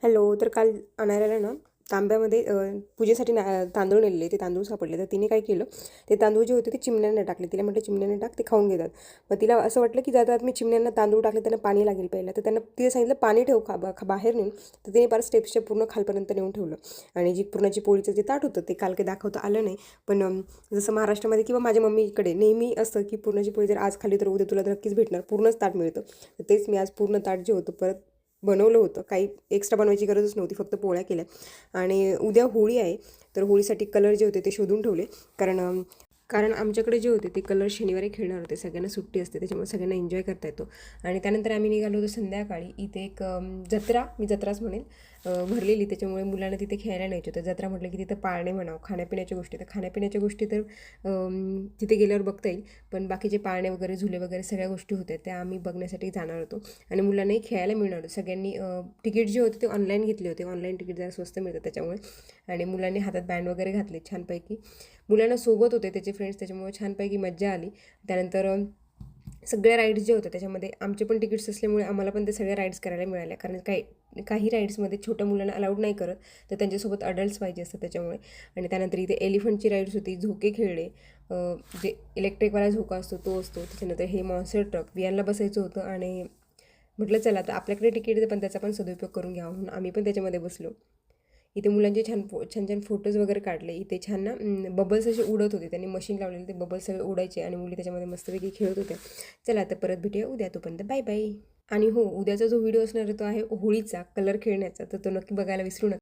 Hello. तर काल आणायला ना तांब्यामध्ये पूजेसाठी तांदूळ नेलेले, ते तांदूळ सापडले. तर तिने काय केलं, ते तांदूळ जे होते ते चिमण्यांना टाकले. तिला म्हटलं चिमण्यांना टाक, ते खाऊन घेतात. मग तिला असं वाटलं की जातात मी चिमण्यांना तांदूळ टाकले त्यांना पाणी लागेल पहिलं. तर त्यांना तिला सांगितलं पाणी ठेव बाहेर नेऊन. तर तिने पार स्टेप्सच्या पूर्ण खालपर्यंत नेऊन ठेवलं. आणि जी पुरणाची पोळीचं जे ताट होतं ते काल काही दाखवता आलं नाही. पण जसं महाराष्ट्रामध्ये किंवा माझ्या मम्मीकडे नेहमी असतं की पुरणाची पोळी जर आज खाली तर उद्या तुला तर नक्कीच भेटणार, पूर्णच ताट मिळतं. तर तेच मी आज पूर्ण ताट जे होतं परत बनवलं होतं. काही एक्स्ट्रा बनवायची गरजच नव्हती, फक्त पोळ्या केल्या. आणि उद्या होळी आहे, तर होळीसाठी कलर जे होते ते शोधून ठेवले. कारण कारण आमच्याकडे जे होते ते कलर शनिवारी खेळणार होते. सगळ्यांना सुट्टी असते, त्याच्यामुळे सगळ्यांना एन्जॉय करता येतो. आणि त्यानंतर आम्ही निघालो होतो संध्याकाळी. इथे एक जत्रा, मी जत्राच म्हणेन, भरलेली. त्याच्यामुळे मुलांना तिथे खेळायला न्यायचं होतं. जत्रा म्हटलं की तिथं पाळणे म्हणावं, खाण्यापिण्याच्या गोष्टी. तर खाण्यापिण्याच्या गोष्टी तर तिथे गेल्यावर बघता येईल. पण बाकीचे पाळणे वगैरे, झुले वगैरे सगळ्या गोष्टी होत्या त्या आम्ही बघण्यासाठी जाणार होतो. आणि मुलांनाही खेळायला मिळणार होतं. सगळ्यांनी तिकीट जे होते ते ऑनलाईन घेतले होते. ऑनलाईन तिकीट जरा स्वस्त मिळतं त्याच्यामुळे. आणि मुलांनी हातात बँड वगैरे घातले छानपैकी. मुलांना सोबत होते त्याचे फ्रेंड्स, त्याच्यामुळे छानपैकी मज्जा आली. त्यानंतर सगळ्या राईड्स जे होते त्याच्यामध्ये आमचे पण तिकीट्स असल्यामुळे आम्हाला पण ते सगळ्या राईड्स करायला मिळाल्या. कारण काही राईड्समध्ये छोट्या मुलांना अलाउड नाही करत, तर त्यांच्यासोबत अडल्ट्स पाहिजे असतात त्याच्यामुळे. आणि त्यानंतर इथे एलिफंटची राईड्स होती, झोके खेळले. जे इलेक्ट्रिकवाला झोका असतो तो असतो. त्याच्यानंतर हे मॉन्स्टर ट्रक वियानला बसायचं होतं. आणि म्हटलं चला तर आपल्याकडे तिकीट आहे पण त्याचा पण सदुपयोग करून घ्यावा, म्हणून आम्ही पण त्याच्यामध्ये बसलो. इथे मुलांचे छान छान छान फोटोज वगैरे काढले. इथे छान ना बबल्स असे उडत होते, त्यांनी मशीन लावलेले, ते बबल्स सगळे उडायचे आणि मुली त्याच्यामध्ये मस्तपैकी खेळत होत्या. चला तर परत भेटूया उद्या, तोपर्यंत बाय बाय. आणि हो, उद्याचा जो व्हिडिओ असणार आहे तो आहे होळीचा, कलर खेळण्याचा, तर तो नक्की बघायला विसरू नका.